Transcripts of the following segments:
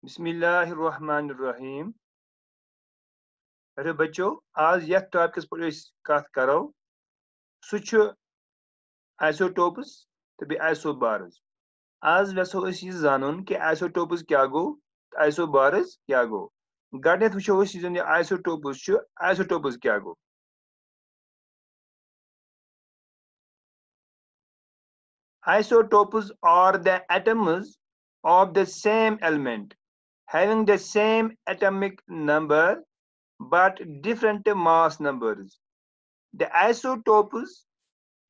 बिस्मिल्लाहिर्रहमानिर्रहीम। अरे बच्चों, आज यथ टॉपिकस पर कत करो सह आइसोटोप्स तो बे आइसोबार्स। आज वेसो यह जानन कि आइसोटोप्स क्या गो, आइसोबार्स क्या गो। गडनेथ वुचो यह आइसोटोप्स आइसोटोप्स क्या गो। Isotopes are the atoms of the same element having the same atomic number but different mass numbers. The isotopes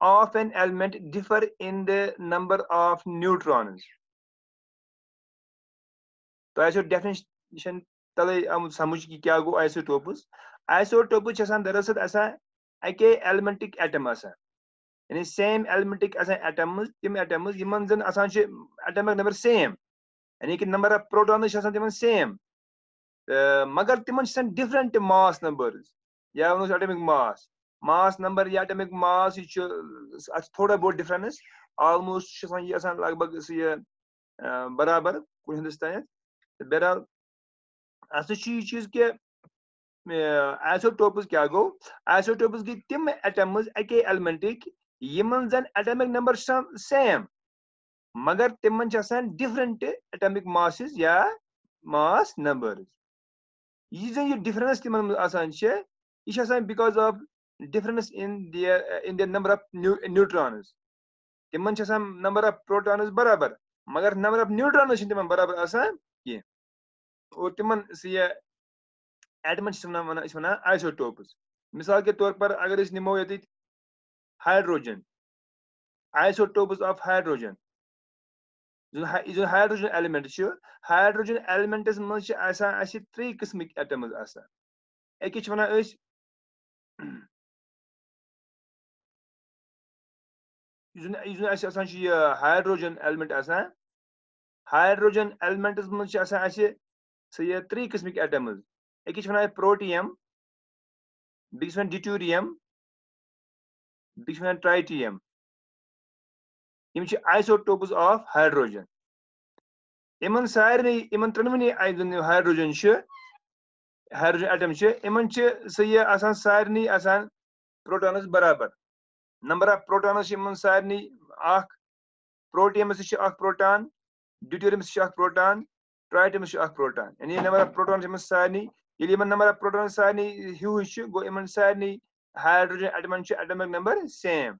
of an element differ in the number of neutrons. तो ऐसे definition तले हम समझ कि क्या गो isotopes. Isotopes आसान दरअसल ऐसा अके एलिमेंटिक एटम आसान, यानी सेम एलिमेंटिक आसान एटम्स, तिम एटम्स यमन जन आसान छ एटमिक नंबर सेम, यानी कि नंबर ऑफ प्रोटॉन्स आसान तिमन सेम, मगर तिमन आसान डिफरेंट मास नंबर्स या उन एटमिक मास नंबर या एटमिक मास यह थोड़ा बहुत डिफरेंस ऑलमोस्ट ये आसान लगभग ये बराबर कुछ हिंदुस्तान। बहरहाल अस यह चीज कि आइसोटोप्स क्या गो। आइसोटोप्स गई तिम एटम्स अके एलिमेंटिक यमन जन एटमिक नंबर सेम, मगर तिमन डिफरेंट एटमिक मासेस या मास नंबर्स। यह जन यह डिफरेंस तिमन आसान यह because of difference in their number of neutrons. तिमन नंबर ऑफ प्रोटॉन्स बराबर, मगर नंबर ऑफ न्यूट्रॉन्स तिमन बराबर आसान कह। और तिमन एटमन वन आइसोटोप्स। मिसाल के तौर पर अगर निमो ये hydrogen, isotopes of hydrogen. Hydrogen element hydrogen एलिमेंटस मज त्रे किस्म एटम्स अकिस वन हाइड्रोजन एलिमेंट हाइड्रोजन एलिमेंटस मज त्रे किस्म एटम्स अकिस वन प्रोटियम, बिस वन ड्यूटेरियम, बिस वन ट्राइटियम। यम आइसोटोप्स ऑफ हाइड्रोजन। इन सारे इन त्रोनवनी हाइड्रोजन हाइड्रोजन एटम इन सह सारे प्रोटॉन्स बराबर। नंबर ऑफ प्रोटॉन्स इन सारे प्रोटियमस प्रोटॉन, ड्यूटेरियमस प्रोटॉन, ट्राइटियमस प्रोटॉन, यानी नंबर ऑफ प्रोटॉन्स इन सारे नंबर ऑफ प्रोटॉन सारे ह्यू गो इन सारे हाइड्रोजन एटमन एटमिक नंबर सेम।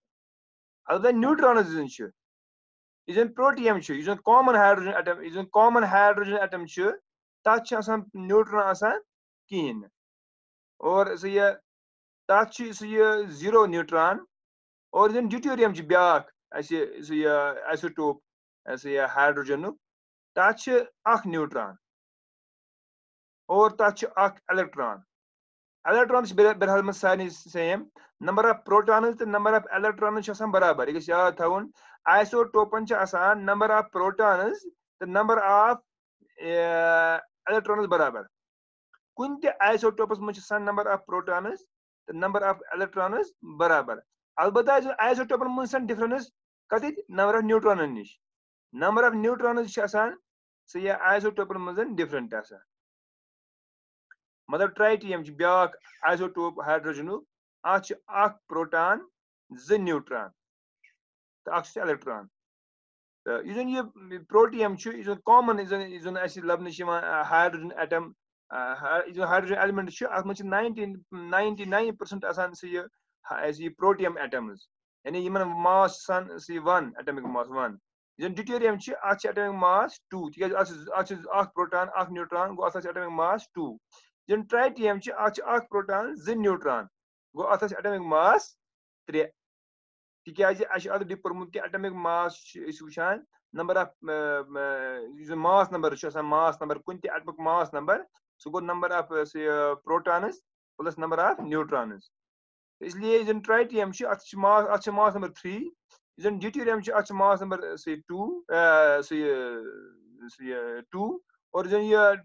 अलबत्ता neutrons इजन protium common hydrogen atom, इजन common hydrogen atom तथ न्यूट्रॉन आसान कहें। और तथ जीरो न्यूट्रॉन। और इजन ड्यूटेरियम ब्या आइसोटोप हाइड्रोजन तथ न्यूट्रॉन और तथ इलेक्ट्रॉन। इलेक्ट्रॉन बहरहाल सारे सेम। नंबर ऑफ प्रोटॉन तो नंबर ऑफ इलेक्ट्रॉन बराबर। यह याद थवन आइसोटोपन नंबर ऑफ प्रोटॉन तो नंबर ऑफ इलेक्ट्रॉन बराबर। कुन ते आइसोटोपस मज नंबर ऑफ प्रोटॉन तो नंबर ऑफ इलेक्ट्रॉन बराबर। अलबत्ता आइसोटोपन मज डिफरेंस कत नंबर ऑफ न्यूट्रॉन नश। नंबर ऑफ न्यूट्रॉन आइसोटोपन मज डिफरेंट आसान। मतलब ट्राइटियम ब्या आइसोटोप हाइड्रोजन अत प्रोटॉन जो न्यूट्रॉन तो इलेक्ट्रॉन। तो यह प्रोटियम कॉमन लबन हाइड्रोजन एटम हाइड्रोजन एलिमेंट अत 99% प्रोटियम एटम्स, यानी इन मास 1 एटमिक मास 1। ड्यूटेरियम अत एटमिक मास 2 तक प्रोटॉन न्यूट्रॉन गो अत एटमिक मास 2। ट्राइटियम अत प्रोटॉन 2 न्यूट्रॉन गो अत एटमिक मास 3। तिकाज अत पोर्मुत कि एटमिक मास वुचान number of mass number mass number कुन एटमिक मास नंबर सह गो number of protons plus number of neutrons. इसलिए ट्राइटियम अत मास नंबर 3, ड्यूटेरियम अत मास नंबर 2 और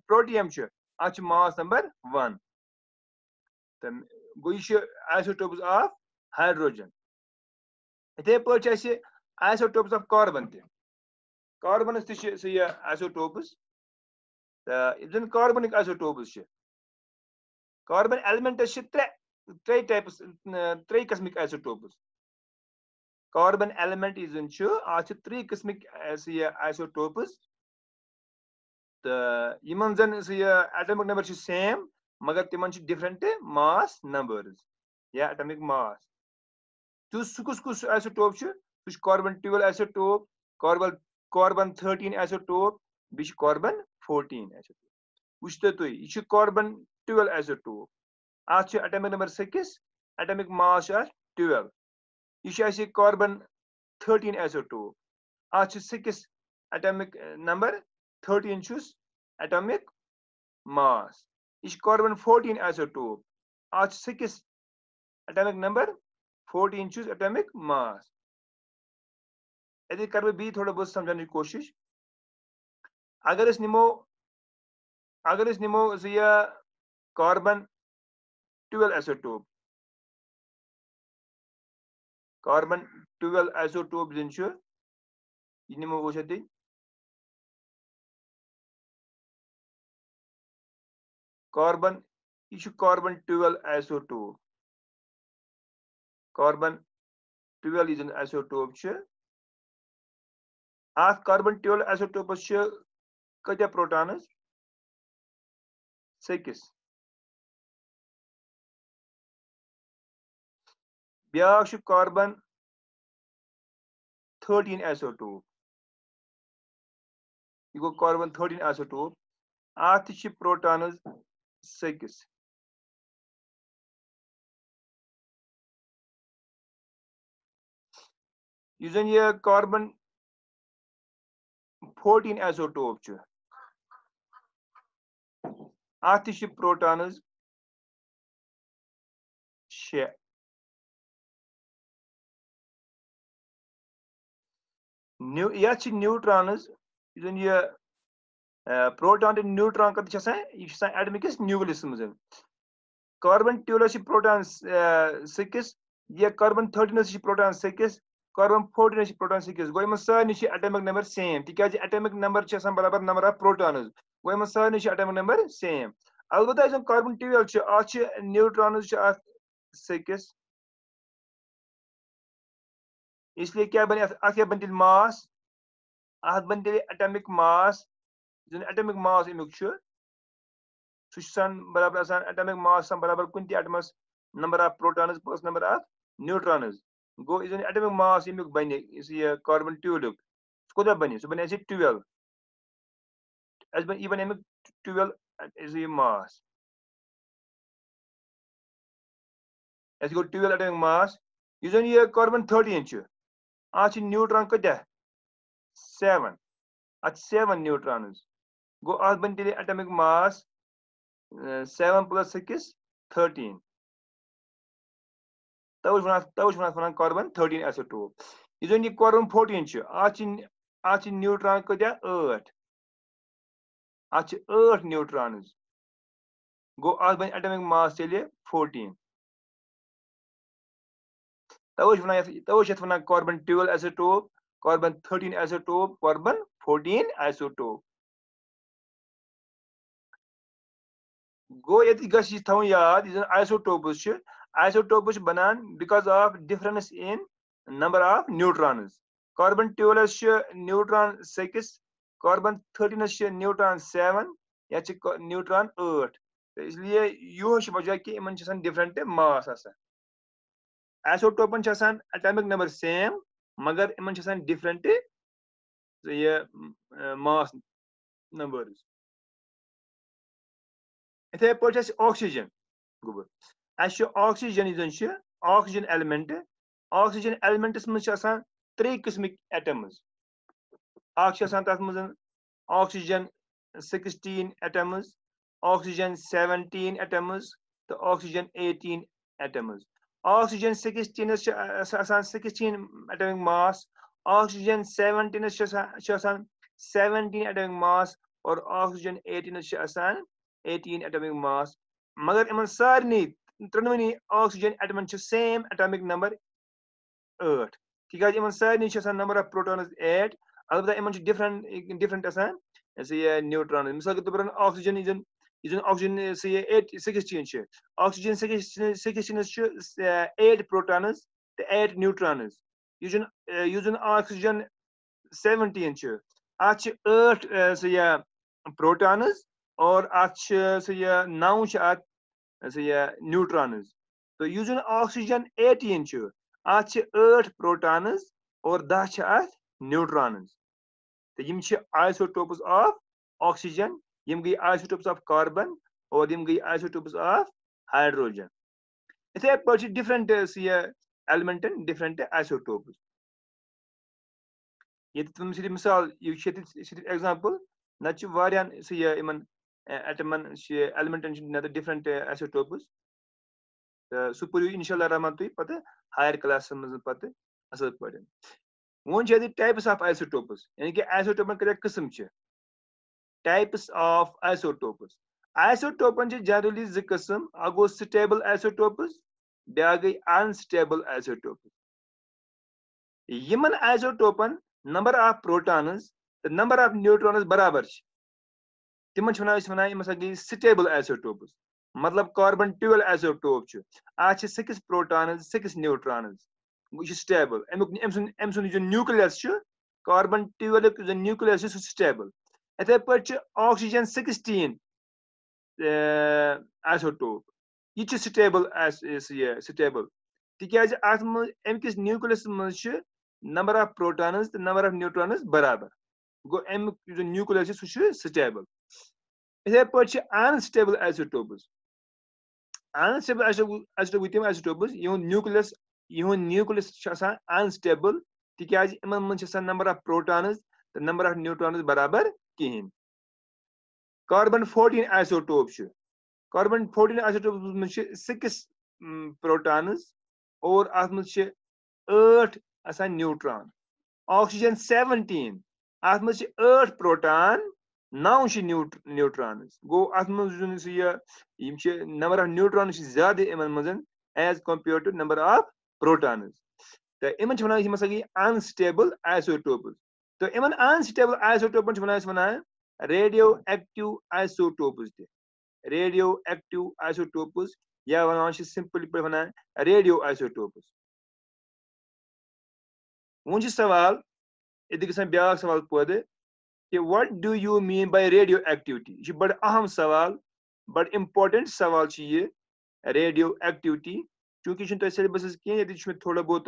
प्रोटियम अत मास नंबर 1। तो गो आइसोटोप्स ऑफ हाइड्रोजन। इथे पे आइसोटोप्स ऑफ कार्बन कार्बनस isotopes Then carbonic isotopes. Carbon elements three types, three cosmic isotopes. Carbon element is three cosmic isotopes. The atomic number is same, magar timan different mass numbers. Yeah, atomic mass. Two kus isotope carbon 12 isotope, carbon 13 isotope, which carbon 14 isotope. Which the carbon 12 isotope. Atomic number 6, atomic mass 12. You carbon 13 isotope. 6 atomic number, 13 choose atomic mass. Is carbon 14 isotope. 6 atomic number, 14 choose atomic mass. यदि कर भी थोड़ा बहुत समझने की कोशिश अगर इस निमो ये कार्बन 12 आइसोटोप कार्बन 12 आइसोटोप जिन निमो वो कार्बन ये carbon 12 isotope carbon 12 is isotope carbon 12 आइसोटोपस कत्या प्रोटॉन्स 6 ब्याक कार्बन 13 आइसोटोप यह गो कार्बन 13 आइसोटोप अत प्रोटॉन्स 6 यह कार्बन 14 आइसोटोप अत प्रोटॉन्स 6 न्यूट्रॉन्स यह प्रोटॉन तो न्यूट्रॉन कत एटमिक न्यूक्लियस मज कार्बन 12 प्रोटॉन 6 यह कार्बन 13 प्रोटॉन 6 कार्बन 14 प्रोटॉन 6 गो सारे एटमिक नंबर सेम तिकाज एटमिक नंबर बराबर नंबर ऑफ प्रोटॉन्स गो सारे एटमिक नंबर सेम अलबत्ता कार्बन 12 न्यूट्रॉन्स 6 इसलिए क्या बने क्या बन मास अत बन एटमिक मास एटमिक मास अमुक बराबर एटमिक मास बराबर कुन atoms number of protons plus number of neutrons go atomic mass अमुक बन कार्बन 12 कोता बन सह बन 12 यह बन अमुक 12 मास गो 12 एटमिक मास यह कार्बन 13 अत न्यूट्रॉन कत्या 7 अत 7 न्यूट्रॉन्स गो अत बन एटमिक मास 7 plus 6 13 तवज कार्बन 13 आइसोटोप यह कार्बन 14 अत न्यूट्रॉन कत्या 8 अत 8 न्यूट्रॉन्स गो अत बन एटमिक मास तेल 14 तवज carbon 12 isotope carbon 13 isotope carbon 14 isotope गो ये थवन याद आइसोटोपस बनान because of difference in number of neutrons carbon 12 neutron 6 carbon 13 neutron 7 या न्यूट्रॉन 8 तो इसलिए यह वजह कि इन डिफरेंट मास आइसोटोपन एटमिक नंबर सेम मगर इन डिफरेंट मास नंबर्स इथे पे ऑक्सीजन गुब ऑक्सीजन ऑक्सीजन एलिमेंटस मज 3 किस्मिक एटम्स तथ मज ऑक्सीजन 16 एटम्स ऑक्सीजन 17 एटम्स तो oxygen 18 atoms oxygen 16 atomic mass oxygen 17 17 atomic mass और ऑक्सीजन 18 18 एटमिक मास मगर इन सारे त्रोनवनी ऑक्सीजन एटमन सेम एटमिक नंबर 8 तिकाज इन सारे नंबर ऑफ प्रोटॉन्स 8 अलबत्ता इन डिफरेंट ऐसे ये न्यूट्रॉन मिसाल के तौर पर ऑक्सीजन इजन ऑक्सीजन से ये 8 16 छ ऑक्सीजन 16 छ 8 प्रोटॉन्स ते 8 न्यूट्रॉन्स इजन ऑक्सीजन 17 छ आज 8 से ये प्रोटॉन्स और आज से ये 9 छ आज से ये न्यूट्रॉन्स तो इजन ऑक्सीजन 18 छ आज 8 प्रोटॉन्स और 10 छ आज न्यूट्रॉन्स तो यम आइसोटोप्स ऑफ ऑक्सीजन यम गई आइसोटोप्स ऑफ कार्बन और यम गई आइसोटोप्स ऑफ हाइड्रोजन इथे पे डिफरेंट एलिमेंटन डिफरेंट आइसोटोप्स ये तुम सिर्फ मिसाल ये सिर्फ एग्जांपल न वारियान इमन एटमन एलिमेंटन न डिफरेंट आइसोटोप्स सु पढ़ो इंशाल्लाह रहमान तुई पता हायर क्लास मज पता असल पढ़न वो टाइप्स ऑफ आइसोटोप्स यानी कि आइसोटोपन क्या किस्म टाइप्स ऑफ आइसोटोप्स आइसोटोपन जनरली जो किस्म अ गो स्टेबल आइसोटोप्स ब्या गई अनस्टेबल आइसोटोप्स यमन आइसोटोपन number of protons number of neutrons बराबर तिमन वन गई स्टेबल आइसोटोप्स मतलब कार्बन 12 आइसोटोप आज 6 प्रोटॉन्स 6 न्यूट्रॉन्स यह स्टेबल अम सुन न्यूक्लियस कार्बन 12 न्यूक्लियस स्टेबल इथे पे ऑक्सीजन 16 आइसोटोप यह स्टेबल स्टेबल तिकाज अमिस न्यूक्लियस मज number of protons number of neutrons बराबर गो अमुक न्यूक्लियस सह स्टेबल इथे पे अनस्टेबल आइसोटोप्स अनस्टेबल आइसोटोप तम आइसोटोप्स यहून न्यूक्लियस अनस्टेबल तिकाज इन मज number of protons number of neutrons बराबर कहें कार्बन 14 आइसोटोप कार्बन 14 आइसोटोप मज 6 प्रोटॉन्स और अत मज 8 न्यूट्रॉन ऑक्सीजन 17 अत मज 8 प्रोटॉन 9 न्यूट्रॉन्स गो अत मज नंबर ऑफ न्यूट्रॉन ज्यादा इन मज as compare to number of protons तो इन वन अनस्टेबल आइसोटोप्स तो इन अनस्टेबल आइसोटोपन वन radioactive isotopes radioactive isotopes या वन सिंपल पे वन रेडियो आइसोटोप्स वन सवाल ये ब्या सवाल पद कि what do you mean by radioactivity यह बड़ अहम सवाल बड़ इम्पोर्टेंट सवाल ये रेडियो एक्टिविटी चूंकि सिलेबस कह थोड़ा बहुत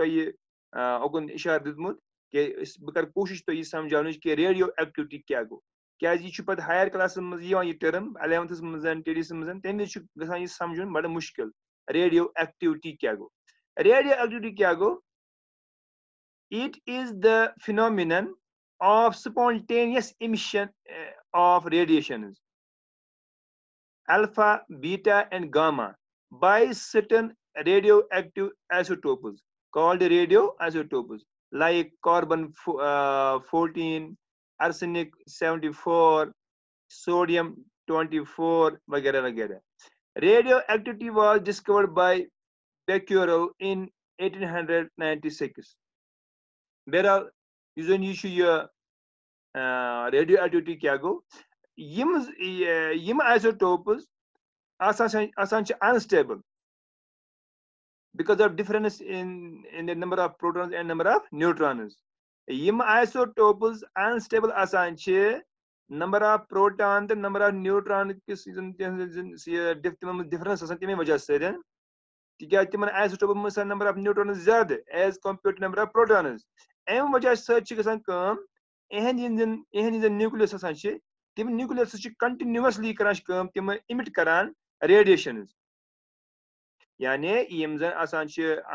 ओकुन इशार दितमुत कि बह कर कोशिश तो समझान कि रेडियो एक्टिविटी क्या गो क्या पे हायर क्लास मज टर्म 11th मज 10th मज तमें ग समझुन बड़ा मुश्किल रेडियो एक्टिविटी क्या गो रेडियो एक्टिविटी क्या गो it is the phenomenon of spontaneous emission of radiations alpha beta and gamma by certain radioactive isotopes called radioisotopes like carbon 14 arsenic 74 sodium 24 वगैरह वगैरह radioactivity was discovered by Becquerel in 1896 बहरहाल यह radioactivity क्या गो यम isotopes unstable because of difference in the number of protons and number of neutrons yim isotopes unstable asan number of proton the number of neutron kis difference asan temi wajah se tikya timan isotope mas number of neutrons zyada as compared to number of protons em wajah se gasan kam ehn nucleus asan tim nucleus continuously karan kam tim emit karan radiations यानी यम जन आसान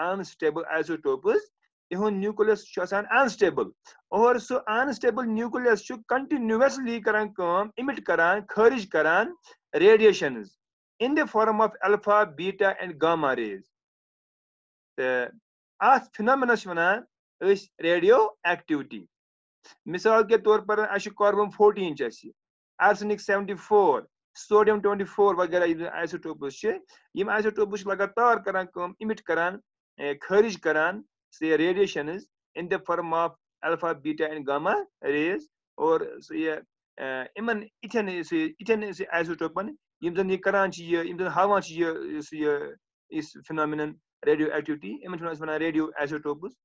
unstable isotopes इहुन nucleus unstable और सो unstable nucleus continuously करान काम emit करान खारिज करान radiations in the form of alpha beta and gamma rays अथ फिनोमेनस वनान रेडियो एक्टिविटी मिसाल के तौर पर कार्बन 14 आर्सेनिक 74 सोडियम 24 वगैरह आइसोटोप्स यम आइसोटोप्स लगातार करान काम इमिट करान खारिज करान से radiations in the form of alpha beta and gamma rays और ये इमन इथन आइसोटोपन यम जन ये करान यम जन हावान इस फिनोमिनन रेडियो एक्टिविटी इमन वन रेडियो आइसोटोप्स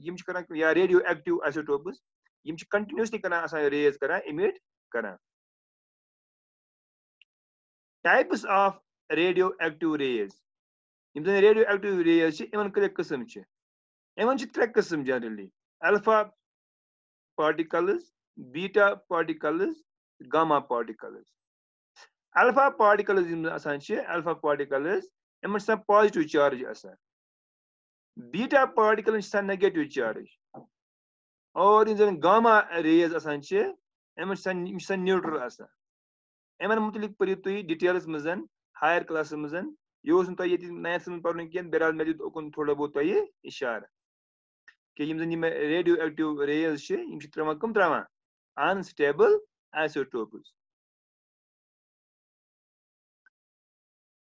यम करान या रेडियो एक्टिव आइसोटोप्स यम कंटिन्यूसली करान रेज करान इमिट करान types of radioactive rays यम जन रेडियो एक्टिव रेज इमन कय किस्म इमन त्रे किस्म generally alpha particles, beta particles, gamma particles. Alpha particles alpha particles इमन positive charge आसान. Beta particles negative charge. और इन gamma rays आसान इमन neutral आसान. इमन मुतलिक परियो तुई details मजन higher class मजन योस तो ये 9th में पढ़ने की बेराल में जो उन थोड़ा बहुत तो ये इशारा कि यम जन रेडियो एक्टिव रेज यम त्रावान कम त्रावान अनस्टेबल आइसोटोप्स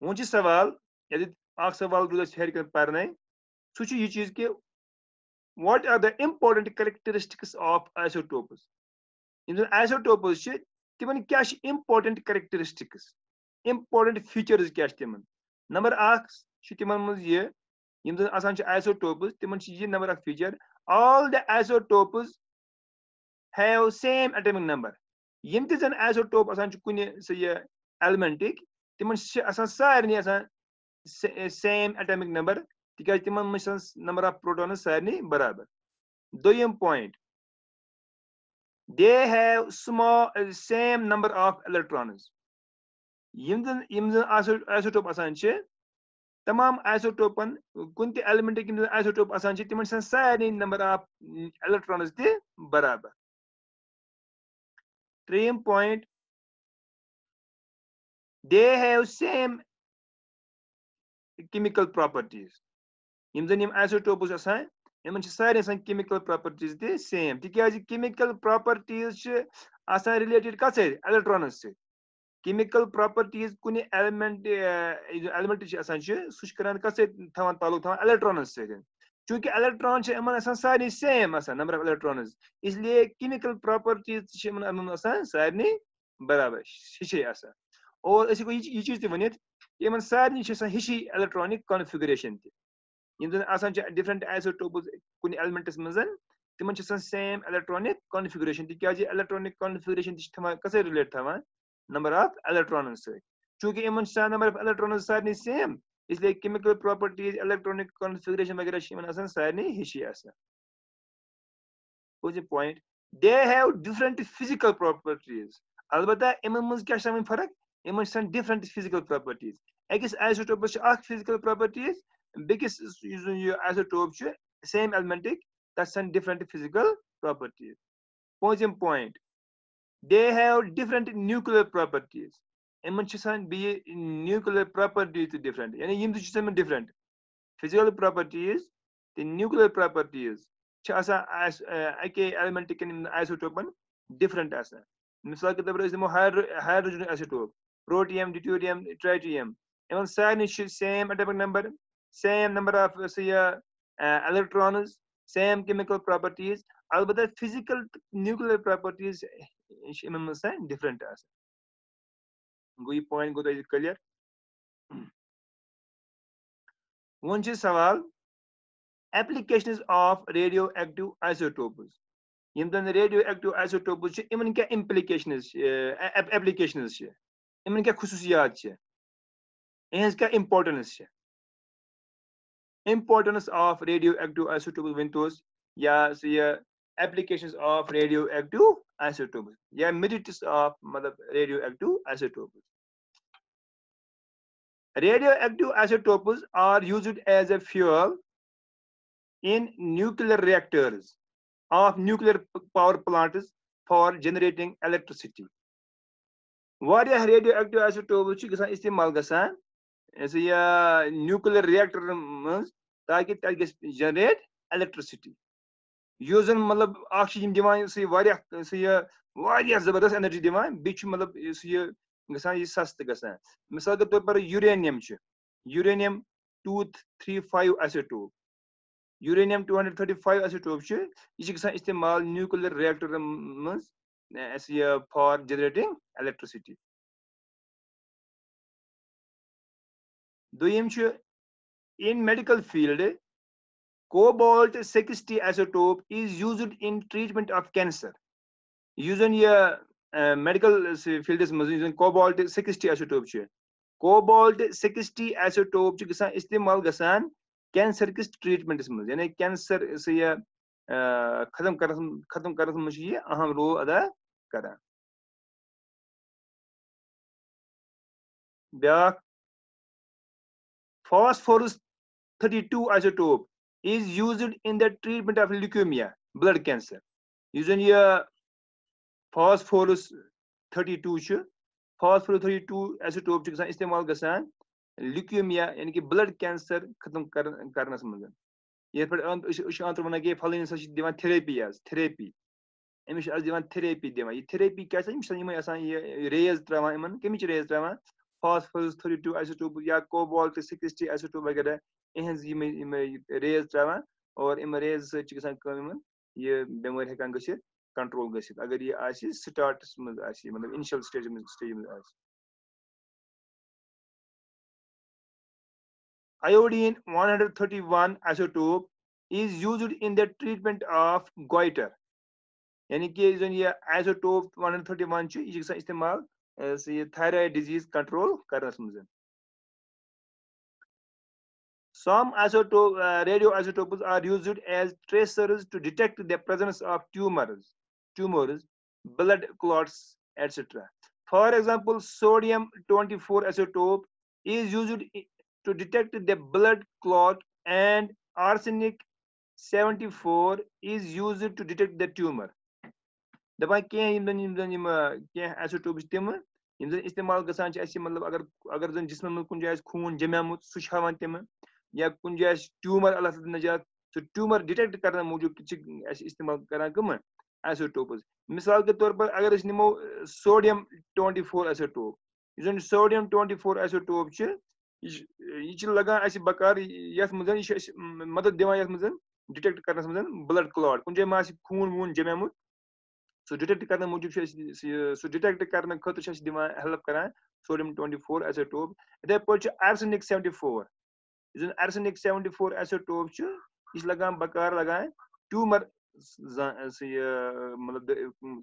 वो सवाल यदि अख सवाल रूद हेर पढ़ने सह यह चीज कि what are the important characteristics of isotopes यम जन आइसोटोप्स तिमन क्या इम्पोर्टेंट कैरेक्टरिस्टिक्स इम्पोर्टेंट फीचर्स क्या तिमन नंबर 1 तिमन मज ये यम जन आसान आइसोटोप्स तिमन ये number 1 feature all the isotopes have same atomic number यम त जन आइसोटोप आसान कुन एलिमेंटिक तिमन आसान सारनी आसान same atomic number तिकाज तिमन मज नंबर ऑफ प्रोटॉन्स सारनी बराबर दोयम point they have small same number of electrons यम जन आइसोटोप आसान तमाम आइसोटोपन कुन ते एलिमेंट कि आइसोटोप आसान तिमन सारे नंबर ऑफ इलेक्ट्रॉन्स ते बराबर त्रीम point they have same chemical properties यम जन यम आइसोटोप्स आसान यमन सारे chemical properties ते सेम तिकाज chemical properties आसान रिलेटेड कस इलेक्ट्रॉन्स से chemical properties कुन एलिमेंट सह करान कस ताल्लुक इलेक्ट्रॉन्स से चूंकि इलेक्ट्रॉन सारे सेम नंबर ऑफ इलेक्ट्रॉन्स इसलिए chemical properties सारे बराबर हिशे और यह चीज वन इन सारे हिशी इलेक्ट्रॉनिक कॉन्फ़िगरेशन तम डिफरेंट आइसोटोप्स कुन एलिमेंटस मजन तिमन सेम इलेक्ट्रॉनिक कॉन्फ़िगरेशन तिकाज इलेक्ट्रॉनिक कॉन्फ़िगरेशन कस रिलेट नंबर ऑफ इलेक्ट्रॉन्स से चूंकि इन नंबर ऑफ इलेक्ट्रॉन्स सारे सेम इसलिए केमिकल प्रॉपर्टीज इलेक्ट्रॉनिक कॉन्फ़िगरेशन वगैरह सारे हिशी point they have different physical properties अलबत्ता इमन मज क्या समझ फर्क इमन डिफरेंट फिजिकल प्रॉपर्टीज अकिस आइसोटोपस फिजिकल प्रॉपर्टीज बेकिस आइसोटोप सेम एलिमेंटिक तथ different physical properties point point they have different nuclear properties इमन nuclear properties different यानी यम different physical properties the nuclear properties अके एलिमेंट कन आइसोटोपन डिफरेंट मिसाल के तौर पर hydrogen isotope protium deuterium tritium इन सारे same atomic number same number of electrons same chemical properties अलबत्ता फिजिकल न्यूक्लियर प्रॉपर्टीज डिफरेंट गो यह पॉइंट गो क्लियर वन सवाल applications of radioactive isotopes यम जन रेडियो एक्टिव आइसोटोप्स इन क्या इम्प्लीकेशंस एप्लीकेशंस इन क्या खुसूसियात इहज क्या importance of radioactive isotopes one तोस या applications of radioactive isotopes या merits of मतलब radioactive isotopes radioactive isotopes are used as a fuel in nuclear reactors of nuclear power plants for generating electricity Waria radioactive isotopes गसान इस्तेमाल गसान ऐसे या nuclear reactor मज ताकि तक generate electricity यूजन मतलब दिवान जबरदस्त एनर्जी दिवान बी मतलब गसान सस्त गसान मिसाल के तौर पर यूरेनियम 235 आइसोटोप यूरेनियम 235 आइसोटोप यह गसान इस्तेमाल न्यूक्लियर रिएक्टर मज for generating electricity. دویم چھُ in medical field cobalt 60 isotope is used in treatment of cancer. Using medical field is using cobalt 60 isotope چھُ cobalt 60 isotope چھُ گژھان استعمال گژھان cancer کِس treatment منٛز یعنی cancer ختم کرنس منٛز چھُ یہِ اہم رول ادا کران. بیاکھ phosphorus 32 isotope is used in the treatment of leukemia, blood cancer. Using phosphorus 32 چھُ phosphorus 32 isotope چھُ گژھان استعمال گژھان leukemia یعنی کہ blood cancer ختم کرنس منٛز. یتھ پٮ۪ٹھ أسۍ چھِ اوترٕ وَنان کہِ فلٲنۍ ہسا چھِ دِوان therapy حظ therapy أمِس چھِ دِوان therapy دِوان یہِ therapy کیٛاہ چھِ یِم چھِ یِمے آسان یہِ rays تراوان یِمن کَمِچ rays تراوان phosphorus 32 isotope یا cobalt 60 isotope وغیرہ اِہنٛز یِمے rays تراوان اور یِم rays سۭتۍ چھِ گژھان کٲم یِمن یہِ بٮ۪مٲرۍ ہٮ۪کان گٔژھِتھ کنٹرول گٔژھِتھ اگر یہِ آسہِ سٹارٹس منٛز آسہِ مطلب initial stage منٛز آسہِ. Iodine 131 isotope is used in the treatment of goiter. یعنی کہ یُس زن یہِ isotope 131 چھُ یہِ چھُ گژھان استعمال thyroid disease control کرنس منٛز. Some radioisotopes are used as tracers to detect the presence of tumors, blood clots, etc. For example, sodium 24 isotope is used to detect the blood clot and arsenic 74 is used to detect the tumor. دپان کینٛہہ یِم کینٛہہ isotopes تِم یِم زن استعمال گژھان چھِ اَسہِ مطلب اگر زن جسمس منٛز کُنہِ جایہِ آسہِ خوٗن جمیومُت سُہ چھُ ہاوان تِمہٕ یا کُنہِ جایہِ آسہِ ٹیوٗمر اللہ تعالیٰ نجات سُہ ٹیوٗمر ڈِٹیکٹ کرنہٕ موٗجوٗب چھِ اَسہِ استعمال کران کٕمہٕ isotopes. مِثال کے طور پر اگر أسۍ نِمو sodium 24 isotope یُس زن sodium 24 isotope چھُ یہِ چھُ لگان اَسہِ بکار یتھ منٛز یہِ چھُ اَسہِ مدد دِوان یتھ منٛز ڈِٹیکٹ کرنس منٛز بلڈ کٕلاٹ کُنہِ جایہِ ما آسہِ خوٗن ووٗن جمیومُت سُہ ڈِٹیکٹ کرنہٕ موٗجوٗب چھُ أسۍ سُہ ڈِٹیکٹ کرنہٕ خٲطرٕ چھُ اَسہِ دِوان ہیلپ کران sodium 24 isotope. یِتھے پٲٹھۍ چھُ arsenic 74 یُس زن arsenic 74 isotope چھُ یہِ چھُ لگان بکار لگان ٹیوٗمر مطلب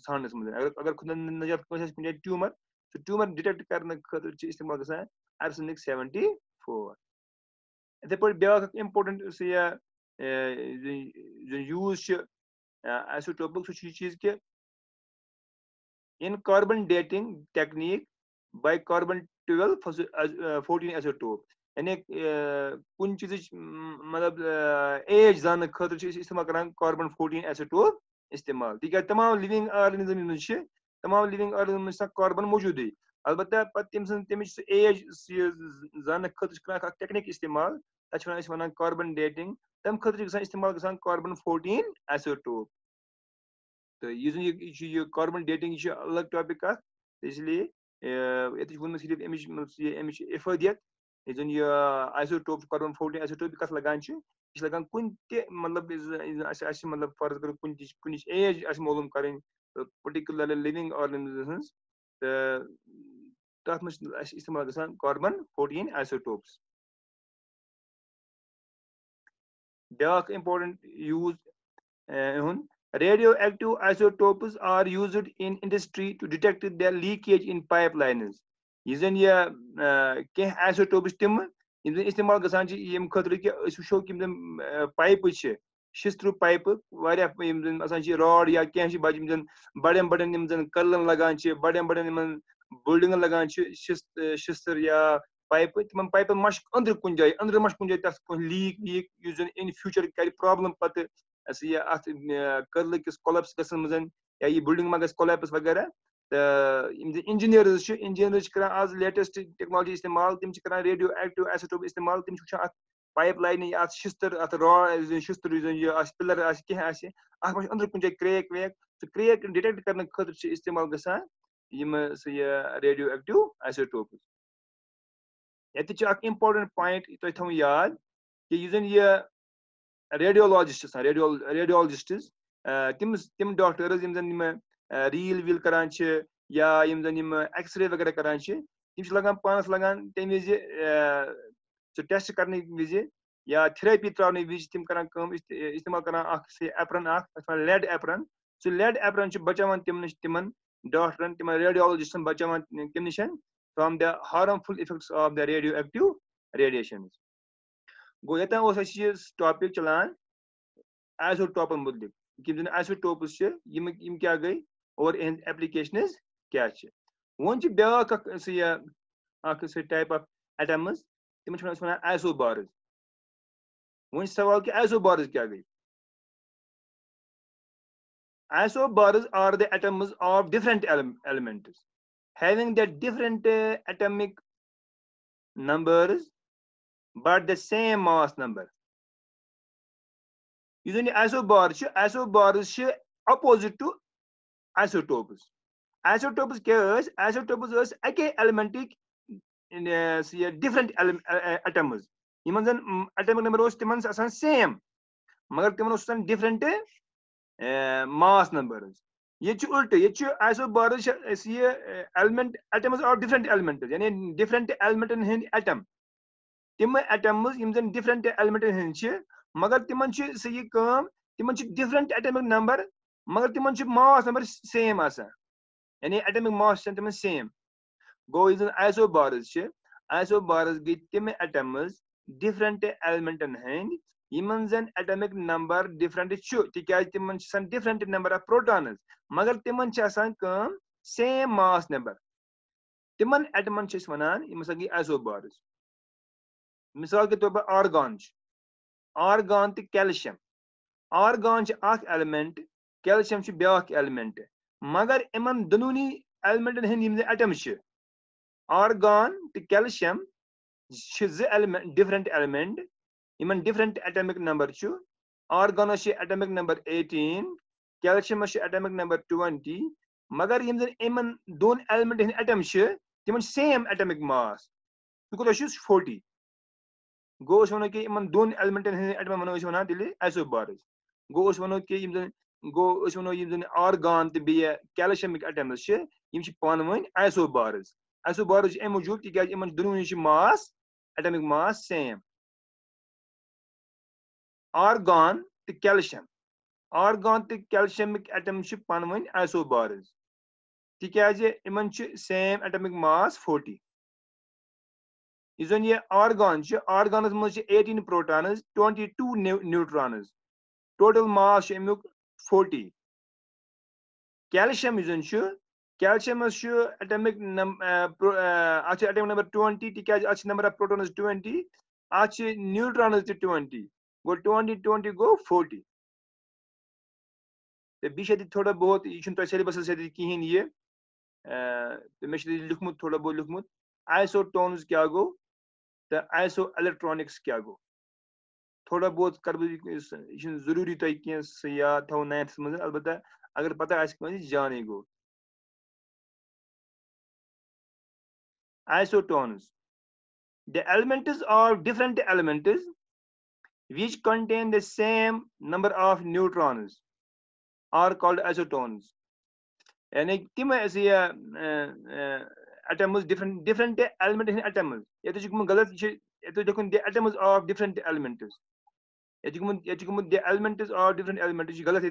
ژھانڈنس منٛز اگر خۄدا نجات کٲنٛسہِ آسہِ کُنہِ جایہِ ٹیوٗمر سُہ ٹیوٗمر ڈِٹیکٹ کرنہٕ خٲطرٕ چھُ استعمال گژھان arsenic 74. یِتھے پٲٹھۍ بیاکھ اکھ امپورٹنٹ یوٗز چھُ isotopُک سُہ چھُ یہِ چیٖز کہِ in carbon dating technique by carbon 12 14 isotope یعنی کُنہِ چیٖزٕچ مطلب ایج زاننہٕ خٲطرٕ چھِ أسۍ استعمال کران carbon 14 isotope استعمال تِکیازِ تمام لِوِنگ آرگنزم منٛز چھِ تمام لِوِنگ آرگنزم منٛز چھِ آسان کاربن موٗجوٗدٕے البتہ پتہٕ تٔمِچ سُہ ایج زاننہٕ خٲطرٕ چھِ کران اکھ ٹیکنیک استعمال تتھ چھِ أسۍ وَنان کاربن ڈیٹنگ تمہِ خٲطرٕ چھِ گژھان استعمال گژھان carbon 14 isotope. تہٕ یُس زن یہِ چھُ یہِ کاربن ڈیٹنگ یہِ چھُ الگ ٹاپِک اکھ اس لیے ییٚتہِ چھُ ووٚنمُت صرف اَمِچ اِفٲدِیت یُس زن یہِ isotopes carbon 14 isotope کتھ لگان چھُ یہِ چھُ لگان کُنہِ تہِ مطلب اَسہِ آسہِ مطلب فرض کٔرِو کُنِچ ایج آسہِ معلوٗم کَرٕنۍ پٔٹِکیوٗلرلی لِوِنگ آرگنزمَن ہٕنٛز تہٕ تتھ منٛز چھِ اَسہِ استعمال گژھان carbon 14 isotopes. بیاکھ امپورٹنٹ یوٗز یِہُنٛد radioactive isotopes are used in industry to detect the leakage in pipelines. یُس زن یہِ کینٛہہ isotopes تِم یِم زن استعمال گژھان چھِ ییٚمہِ خٲطرٕ کہِ أسۍ وٕچھو کہِ یِم زن پایپہٕ چھِ شِستروٗ پایپہٕ واریاہ یِم زن آسان چھِ راڈ یا کینٛہہ چھِ بَجہِ یِم زن بَڑٮ۪ن بَڑٮ۪ن یِم زن کٔدلن لگان چھِ بَڑٮ۪ن بَڑٮ۪ن یِمن بِلڈِنگن لگان چھِ شِستٕر یا پایپہٕ تِمن پایپن ما چھِ أنٛدرٕ کُنہِ جایہِ ما چھِ کُنہِ جایہِ تتھ لیٖک ویٖک یُس زن اِن فیوٗچر کرِ پرابلم پتہٕ یہِ اتھ کٔدلہٕ کِس کۄلیپس گژھنس منٛز یا یہِ بِلڈِنگ ما گژھِ کۄلیپس وغیرہ تہٕ یِم زن انجیٖنٲرٕز چھِ کران آز لیٹیسٹ ٹیکنالجی استعمال تِم چھِ کران ریڈیو ایکٹِو آیسوٹوپ استعمال تِم چھِ وٕچھان اتھ پایپ لاینہِ اَتھ شِستٕر اَتھ راڈ شِستٕر یُس زن یہِ آسہِ پِلر آسہِ کینٛہہ آسہِ اَتھ منٛز چھُ أنٛدرٕ کُنہِ جایہِ کرٛیک ویک سُہ کرٛیک ڈِٹیکٹ کرنہٕ خٲطرٕ چھِ استعمال گژھان یِم یہِ ریڈیو ایکٹِو آیسوٹوپٕس. ییٚتہِ چھُ اکھ امپورٹنٹ پویِنٹ تۄہہِ تھاوُن یاد کہِ یُس زن یہِ ریڈیولوجِسٹ چھِ آسان ریڈیولجسٹٕز تِم ڈاکٹٲرٕز یِم زن یِم रील वील करान या यम जन यम एक्सरे वगैरह करान तम लगान पानस लगान तम विज टेस्ट करने विज या थेरेपी त्रावने विज तम करान इस्तेमाल करान एप्रन लेड एप्रन सो लेड एप्रन बचान तम नश तिमन डॉक्टरन तिमन रेडियोलॉजिस्टन बचान तम निश from the harmful effects of the radioactive radiation गो ये टॉपिक चलान आइसोटोपन मुतलिक यम आइसोटोप्स यम क्या गई और इन एप्लीकेशन क्या वन ब्या टाइप ऑफ एटम्स तम आइसोबार्स वन सवाल कि आइसोबार्स क्या गई isobars are the atoms of different elements having the different atomic numbers but the same mass number. Using isobars opposite to isotopes. Isotopes isotopes ake elementic different atoms. Iman atomic number was timan asan same. Magar timan was different mass numbers. ये उल्ट ये isobars ये element atoms are different elements यानी different element Hind atom तिम atoms यम जन different element Hind मगर तिमन सही काम तिमन different atomic number मगर तिमन mass number same आसान यानी atomic mass तिमन same गो इज isobars गई तिम atoms different element हिंद यमन जन एटमिक नंबर डिफरेंट तिकाज तिमन डिफरेंट नंबर ऑफ प्रोटॉन्स मगर तिमन सेम मास नंबर तिमन एटमन वनान यम हसा गई आइसोबार्स मिसाल के तौर पर आर्गन तो कैल्शियम आर्गन एलिमेंट कैल्शियम ब्या एलिमेंट मगर इन दोनोनी एलिमेंटन हिंद एटम आर्गन तो कैल्शियम एलिमेंट डिफरेंट एलिमेंट इमन different atomic number argon atomic number 18 calcium atomic number 20 मगर यम जन इमन दोन एलिमेंट हिंद एटम तिमन सेम एटमिक मास सह कोत 40 गो वनो कि इमन दोन एलिमेंट हिंद एटम वनो वनान तेल आइसोबार्स गो वनो कि यम वनो यम जन आर्गन तो बे कैल्शियमिक एटम्स यम पान वन आइसोबार्स आइसोबार्स अमि मूजूब तिकाज इमन दोनोनी मास एटमिक मास सेम आर्गन तो कैल्शियम आर्गन तो कैल्शियमिक एटम पान वन आइसोबार्स तिकाज इमन सेम एटमिक मास 40 ये आर्गन आर्गनस मज 18 प्रोटॉन्स 22 न्यूट्रॉन्स टोटल मास अमुक 40 कैल्शियम कैल्शियमस एटमिक एटमिक नंबर 20 तिकाज नंबर ऑफ प्रोटॉन्स 20 न्यूट्रॉन्स 20 गो 20 गो 40 तो बी थोड़ा बहुत यह सिलेबस कहें ये मे लिखमुत थोड़ा बहुत लिखमुत आइसोटोन्स क्या गो तो आइसो इलेक्ट्रॉनिक्स क्या गो थोड़ा बहुत कर यह जरूरी तुम कह याद थो 9th मज अलबत्ता अगर पता जाने गो isotones the elements are different elements which contain the same number of neutrons are called isotones. यानी तिम atoms different element in atoms ये गलत ये देखो the atoms of different elements the elements of different elements गलत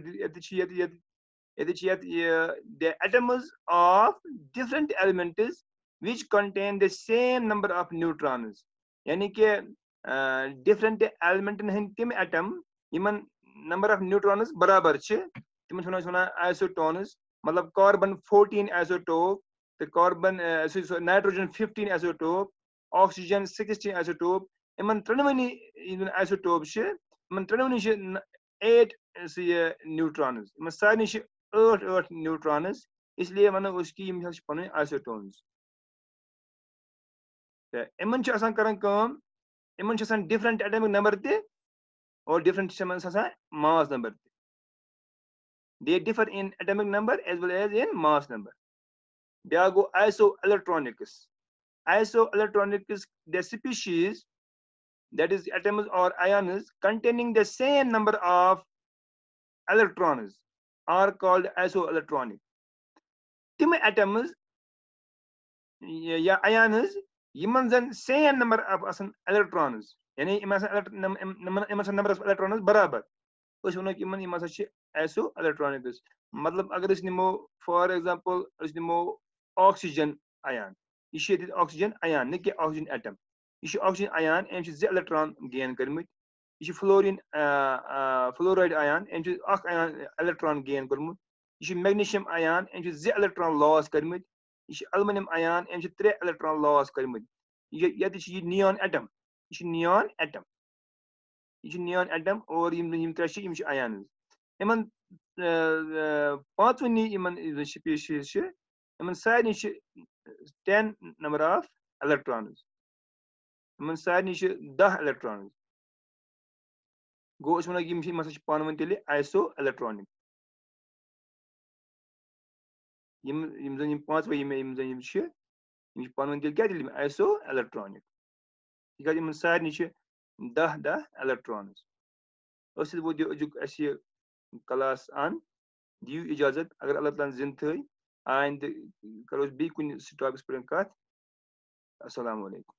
the atoms of different elements which contain the same number of neutrons यानी कि different element हिंद तिम atom यमन number of neutrons बराबर तिम आइसोटोन्स मतलब कार्बन 14 आइसोटोप तो carbon nitrogen 15 isotope oxygen 16 isotope इन त्रोनी आइसोटोप इन त्रोनी 8 न्यूट्रॉन्स इन सारे 8 न्यूट्रॉन्स इसलिए वनो उसकी पन आइसोटोन्स इन इन डिफरेंट एटमिक नंबर ते और डिफरेंट मास नंबर ते they differ in atomic number as well as in mass number. There go isoelectronics. Isoelectronics, the species that is atoms or ions containing the same number of electrons are called isoelectronic. تِم atoms یا اَیانٕز یِمن زن same number of آسان الیکٹرانٕز یعنی یِم آسان یِمن آسان نمبر آف الیکٹرانٕز برابر أسۍ وَنو کہِ یِم ہسا چھِ ایسو الیکٹرانِکٕس مطلب اگر أسۍ نِمو فار ایگزامپل أسۍ نِمو آکسیجن اَیان یہِ چھُ ییٚتہِ آکسیجن اَیان نہ کہِ آکسیجن ایٹم یہِ چھُ آکسیجن اَیان أمۍ چھِ 2 الیکٹران گین کٔرمٕتۍ یہِ چھُ فلورین فلوراید اَیان أمۍ چھُ 1 اَیان الیکٹران گین کوٚرمُت یہِ چھُ میگنیشیم اَیان أمۍ چھِ 2 الیکٹران لاس کٔرمٕتۍ یہِ چھُ المنیم اَیان أمۍ چھِ 3 الیکٹران لاس کٔرمٕتۍ ییٚتہِ چھِ یہِ نِیان ایٹم یہِ چھُ نِیان ایٹم یہِ چھُ نِیان ایٹم اور یِم 3 چھِ یِم چھِ اَیانٕز یِمن پانٛژوٕنی یِمن سپیٖشیٖز چھِ یِمن سارنٕے چھِ 10 نمبر آف الیکٹرانٕز یِمن سارنٕے چھِ 10 الیکٹرانٕز گوٚو أسۍ وَنو یِم ہسا چھِ پانہٕ ؤنۍ تیٚلہِ آیسو الیکٹرانِک یِم زن یِم پانٛژوے یِم زن یِم چھِ پانہٕ ؤنۍ تیٚلہِ کیاہ تیٚلہِ آیسو الیکٹرانِک تِکیازِ یِمن سارنٕے چھِ 10 الیکٹرانٕز أسۍ ووت أزیُک اَسہِ یہِ کلاس اَن دِیِو اِجازت اگر اللہ تعالیٰ ہن زِندٕ تھٲے آیندٕ کرو أسۍ بیٚیہِ کُنہِ ٹاپِکس پٮ۪ٹھ کتھ السلام علیکم